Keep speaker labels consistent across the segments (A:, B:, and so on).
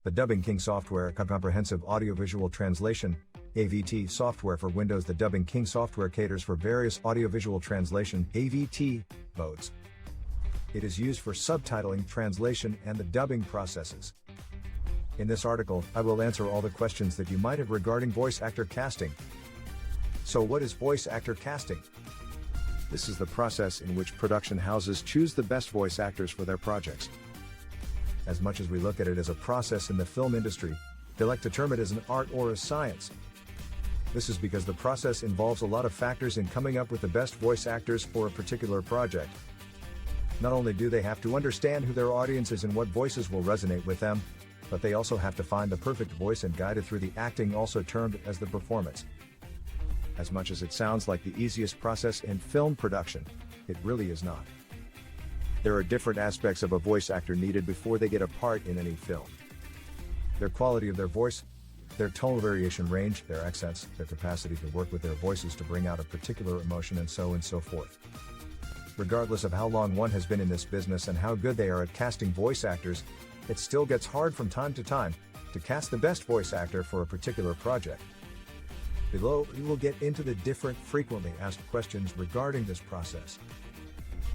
A: The Dubbing King software, comprehensive audiovisual translation, AVT software for Windows. The Dubbing King software caters for various audiovisual translation (AVT) modes. It is used for subtitling, translation, and the dubbing processes. In this article, I will answer all the questions that you might have regarding voice actor casting. So what is voice actor casting? This is the process in which production houses choose the best voice actors for their projects. As much as we look at it as a process in the film industry, they like to term it as an art or a science. This is because the process involves a lot of factors in coming up with the best voice actors for a particular project. Not only do they have to understand who their audience is and what voices will resonate with them, but they also have to find the perfect voice and guide it through the acting, also termed as the performance. As much as it sounds like the easiest process in film production, it really is not. There are different aspects of a voice actor needed before they get a part in any film. Their quality of their voice, their tonal variation range, their accents, their capacity to work with their voices to bring out a particular emotion, and so forth. Regardless of how long one has been in this business and how good they are at casting voice actors, it still gets hard from time to time to cast the best voice actor for a particular project. Below, we will get into the different frequently asked questions regarding this process.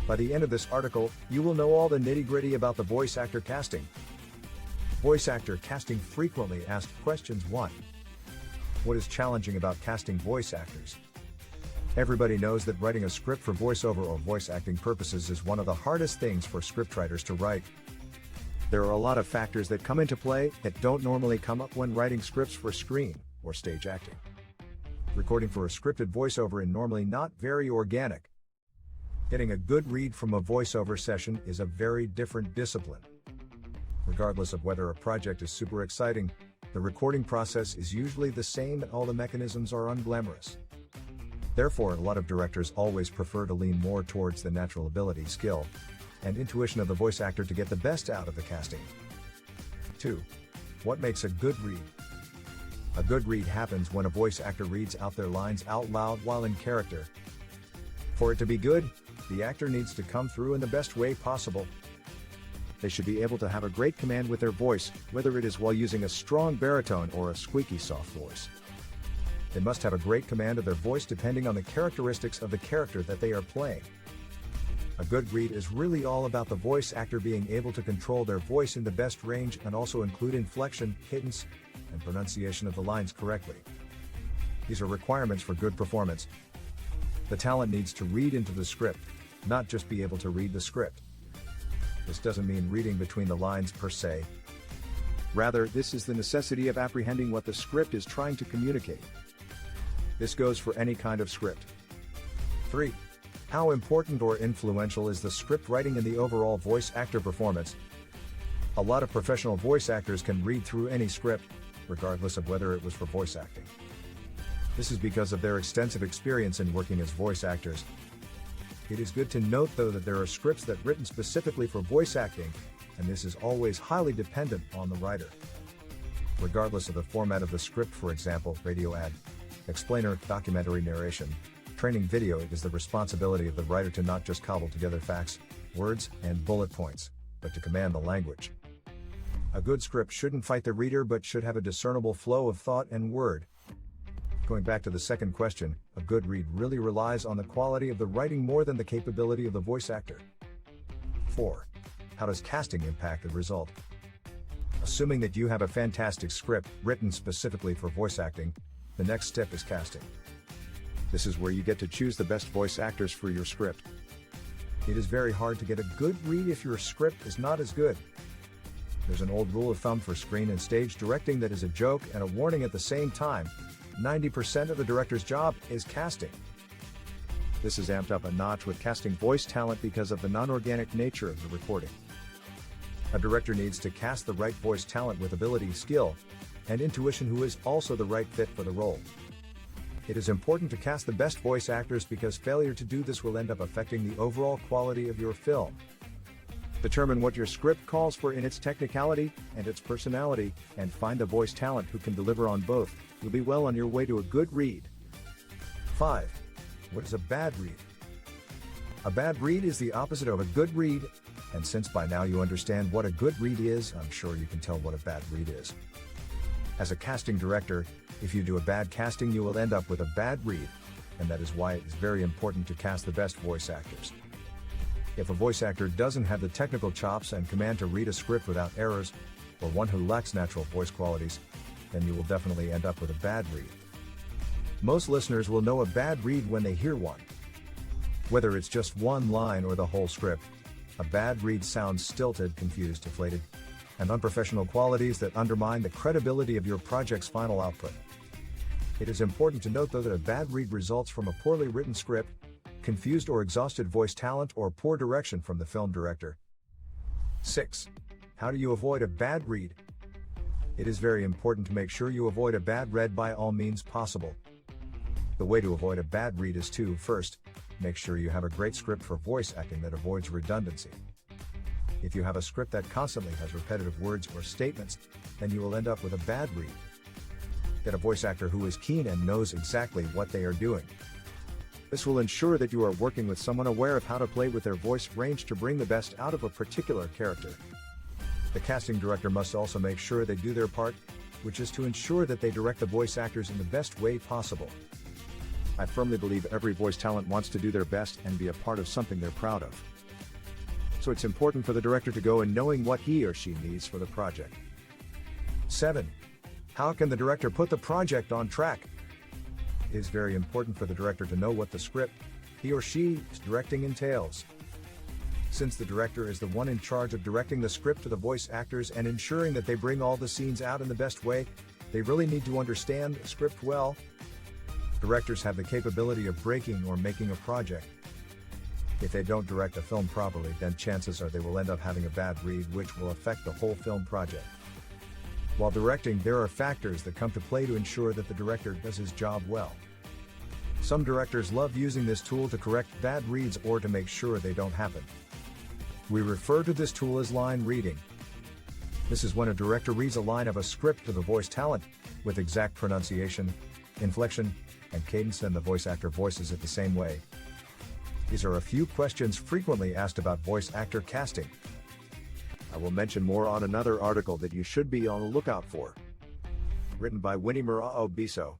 A: By the end of this article, you will know all the nitty-gritty about the voice actor casting. Voice actor casting frequently asked questions. 1. What is challenging about casting voice actors? Everybody knows that writing a script for voiceover or voice acting purposes is one of the hardest things for scriptwriters to write. There are a lot of factors that come into play that don't normally come up when writing scripts for screen or stage acting. Recording for a scripted voiceover is normally not very organic. Getting a good read from a voiceover session is a very different discipline. Regardless of whether a project is super exciting, the recording process is usually the same and all the mechanisms are unglamorous. Therefore, a lot of directors always prefer to lean more towards the natural ability, skill, and intuition of the voice actor to get the best out of the casting. 2. What makes a good read? A good read happens when a voice actor reads out their lines out loud while in character. For it to be good, the actor needs to come through in the best way possible. They should be able to have a great command with their voice, whether it is while using a strong baritone or a squeaky soft voice. They must have a great command of their voice depending on the characteristics of the character that they are playing. A good read is really all about the voice actor being able to control their voice in the best range and also include inflection, cadence, and pronunciation of the lines correctly. These are requirements for good performance. The talent needs to read into the script, not just be able to read the script. This doesn't mean reading between the lines per se. Rather, this is the necessity of apprehending what the script is trying to communicate. This goes for any kind of script. 3. How important or influential is the script writing in the overall voice actor performance? A lot of professional voice actors can read through any script, regardless of whether it was for voice acting. This is because of their extensive experience in working as voice actors. It is good to note though that there are scripts that are written specifically for voice acting, and this is always highly dependent on the writer. Regardless of the format of the script, for example, radio ad, explainer, documentary narration, training video, it is the responsibility of the writer to not just cobble together facts, words, and bullet points, but to command the language. A good script shouldn't fight the reader but should have a discernible flow of thought and word. Going back to the second question, a good read really relies on the quality of the writing more than the capability of the voice actor. 4. How does casting impact the result? Assuming that you have a fantastic script written specifically for voice acting, the next step is casting. This is where you get to choose the best voice actors for your script. It is very hard to get a good read if your script is not as good. There's an old rule of thumb for screen and stage directing that is a joke and a warning at the same time. 90% of the director's job is casting. This is amped up a notch with casting voice talent because of the non-organic nature of the recording. A director needs to cast the right voice talent with ability, skill, and intuition who is also the right fit for the role. It is important to cast the best voice actors because failure to do this will end up affecting the overall quality of your film. Determine what your script calls for in its technicality and its personality, and find the voice talent who can deliver on both. You'll be well on your way to a good read. 5. What is a bad read? A bad read is the opposite of a good read. And since by now you understand what a good read is, I'm sure you can tell what a bad read is. As a casting director, if you do a bad casting you will end up with a bad read, and that is why it is very important to cast the best voice actors. If a voice actor doesn't have the technical chops and command to read a script without errors, or one who lacks natural voice qualities, then you will definitely end up with a bad read. Most listeners will know a bad read when they hear one. Whether it's just one line or the whole script, a bad read sounds stilted, confused, deflated, and unprofessional, qualities that undermine the credibility of your project's final output. It is important to note though that a bad read results from a poorly written script, confused or exhausted voice talent, or poor direction from the film director. 6. How do you avoid a bad read? It is very important to make sure you avoid a bad read by all means possible. The way to avoid a bad read is to, first, make sure you have a great script for voice acting that avoids redundancy. If you have a script that constantly has repetitive words or statements, then you will end up with a bad read. Get a voice actor who is keen and knows exactly what they are doing. This will ensure that you are working with someone aware of how to play with their voice range to bring the best out of a particular character. The casting director must also make sure they do their part, which is to ensure that they direct the voice actors in the best way possible. I firmly believe every voice talent wants to do their best and be a part of something they're proud of. So it's important for the director to go in knowing what he or she needs for the project. 7. How can the director put the project on track? It is very important for the director to know what the script he or she is directing entails. Since the director is the one in charge of directing the script to the voice actors and ensuring that they bring all the scenes out in the best way, they really need to understand the script well. Directors have the capability of breaking or making a project. If they don't direct a film properly, then chances are they will end up having a bad read which will affect the whole film project. While directing, there are factors that come to play to ensure that the director does his job well. Some directors love using this tool to correct bad reads or to make sure they don't happen. We refer to this tool as line reading. This is when a director reads a line of a script to the voice talent, with exact pronunciation, inflection, and cadence, and the voice actor voices it the same way. These are a few questions frequently asked about voice actor casting. I will mention more on another article that you should be on the lookout for. Written by Winnie Murao Biso.